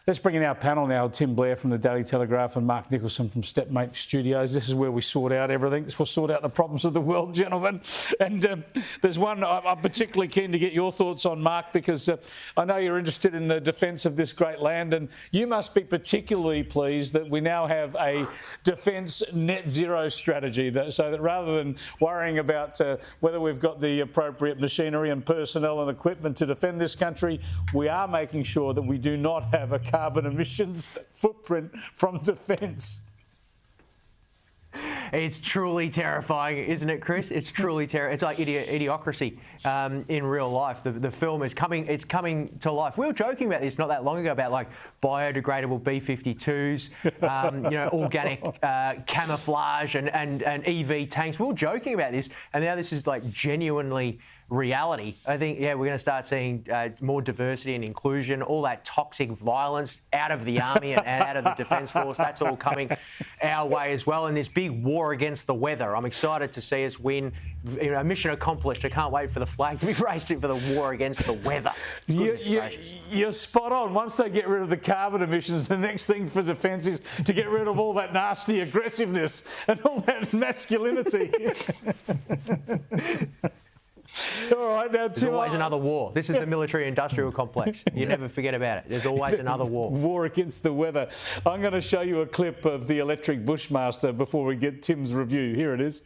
Let's bring in our panel now. Tim Blair from the Daily Telegraph and Mark Nicholson from Stepmate Studios. This is where we sort out everything. This will sort out the problems of the world, gentlemen. And there's one I'm particularly keen to get your thoughts on, Mark, because I know you're interested in the defence of this great land, and you must be particularly pleased that we now have a defence net zero strategy, so that rather than worrying about whether we've got the appropriate machinery and personnel and equipment to defend this country, we are making sure that we do not have a carbon emissions footprint from defence. It's truly terrifying, isn't it, Chris? It's truly terrifying. It's like idiocracy in real life. The film is coming. It's coming to life. We were joking about this not that long ago about like biodegradable B-52s, organic camouflage and EV tanks. We were joking about this, and now this is like genuinely reality. I think, we're going to start seeing more diversity and inclusion, all that toxic violence out of the army and out of the Defence Force. That's all coming our way as well. And this big war against the weather. I'm excited to see us win. Mission accomplished. I can't wait for the flag to be raised for the war against the weather. You're spot on. Once they get rid of the carbon emissions, the next thing for defence is to get rid of all that nasty aggressiveness and all that masculinity. All right, now, There's always another war. This is the military-industrial complex. You never forget about it. There's always another war. War against the weather. I'm going to show you a clip of the electric Bushmaster before we get Tim's review. Here it is.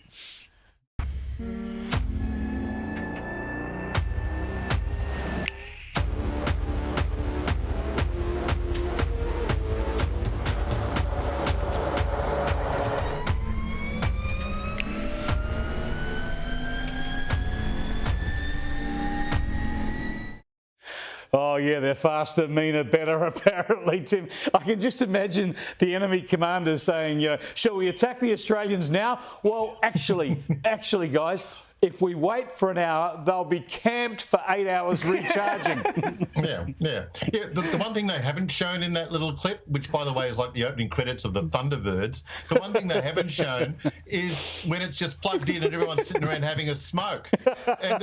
Oh, yeah, they're faster, meaner, better, apparently, Tim. I can just imagine the enemy commanders saying, shall we attack the Australians now? Well, actually, guys, if we wait for an hour, they'll be camped for 8 hours recharging. Yeah. The one thing they haven't shown in that little clip, which, by the way, is like the opening credits of the Thunderbirds, the one thing they haven't shown is when it's just plugged in and everyone's sitting around having a smoke. And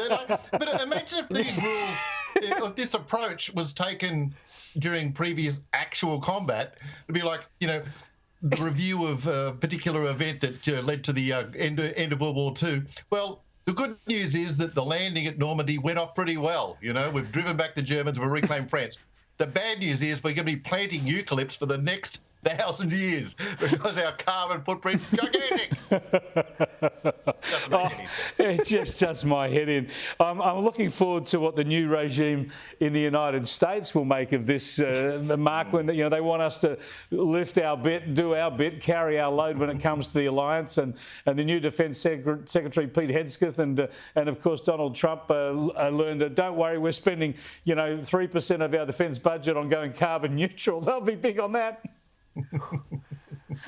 but imagine if these rules, if this approach was taken during previous actual combat, it'd be like, the review of a particular event that led to the end of World War II. Well, the good news is that the landing at Normandy went off pretty well. We've driven back the Germans, we've reclaimed France. The bad news is we're going to be planting eucalypts for the next 1,000 years because our carbon footprint's gigantic. It just does my head in. I'm looking forward to what the new regime in the United States will make of this, Mark, when they want us to lift our bit, do our bit, carry our load when it comes to the alliance, and the new Defence Secretary Pete Hegseth and of course Donald Trump learned that don't worry, we're spending 3% of our defence budget on going carbon neutral. They'll be big on that.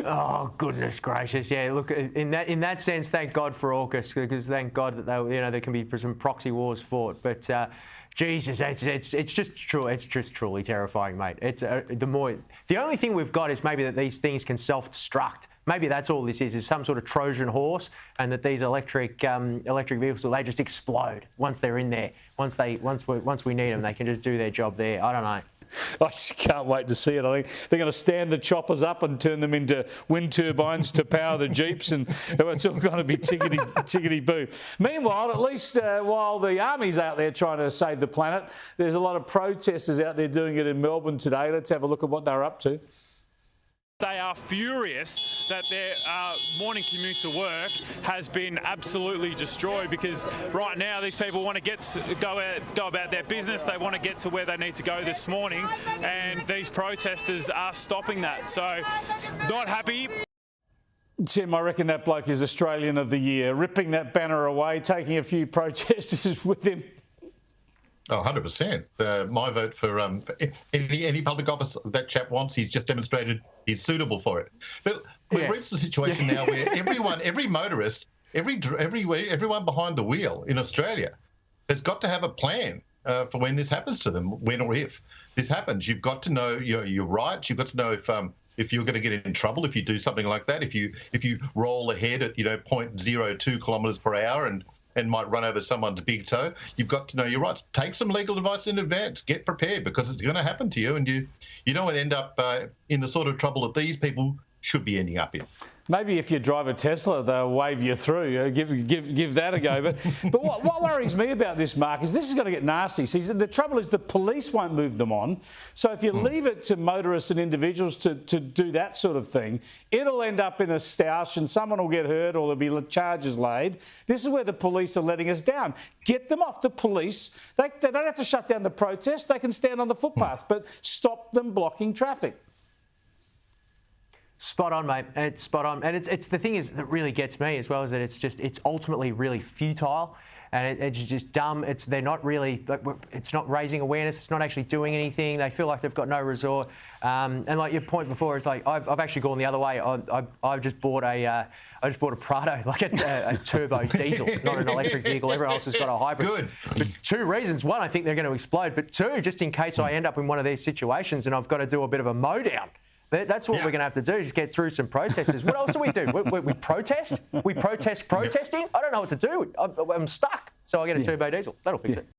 Oh, goodness gracious! Yeah, look, in that sense, thank God for AUKUS, because thank God that there can be some proxy wars fought. But Jesus, it's just true. It's just truly terrifying, mate. It's the only thing we've got is maybe that these things can self-destruct. Maybe that's all this is some sort of Trojan horse, and that these electric vehicles, they just explode once they're in there. Once we need them, they can just do their job there. I don't know. I just can't wait to see it. I think they're going to stand the choppers up and turn them into wind turbines to power the Jeeps, and it's all going to be tickety-boo. Meanwhile, at least while the army's out there trying to save the planet, there's a lot of protesters out there doing it in Melbourne today. Let's have a look at what they're up to. They are furious that their morning commute to work has been absolutely destroyed, because right now these people want to go about their business. They want to get to where they need to go this morning, and these protesters are stopping that. So, not happy. Tim, I reckon that bloke is Australian of the Year, ripping that banner away, taking a few protesters with him. Oh, 100%. My vote for any public office that chap wants, he's just demonstrated he's suitable for it. But we've reached the situation now where every motorist, everyone behind the wheel in Australia has got to have a plan for when this happens to them, when or if this happens. You've got to know your rights. You've got to know if you're going to get in trouble if you do something like that. If you roll ahead at 0.02 kilometres per hour and and might run over someone's big toe, you've got to know your rights. Take some legal advice in advance. Get prepared, because it's going to happen to you, and you don't want to end up in the sort of trouble that these people should be ending up in. Maybe if you drive a Tesla, they'll wave you through. Give that a go. But what worries me about this, Mark, is this is going to get nasty. See, the trouble is the police won't move them on. So if you leave it to motorists and individuals to do that sort of thing, it'll end up in a stoush and someone will get hurt or there'll be charges laid. This is where the police are letting us down. Get them off the police. They don't have to shut down the protest. They can stand on the footpath, but stop them blocking traffic. Spot on, mate. It's spot on. And it's the thing is that really gets me as well, is that it's ultimately really futile, and it's just dumb. They're not really, it's not raising awareness. It's not actually doing anything. They feel like they've got no resort. And like your point before is like I've actually gone the other way. I just bought a Prado, like a turbo diesel, not an electric vehicle. Everyone else has got a hybrid. Good. For two reasons. One, I think they're going to explode. But two, just in case I end up in one of these situations and I've got to do a bit of a mow down. That's what we're going to have to do, is get through some protesters. What else do we do? We protest? We protest protesting? I don't know what to do. I'm stuck. So I get a turbo diesel. That'll fix it.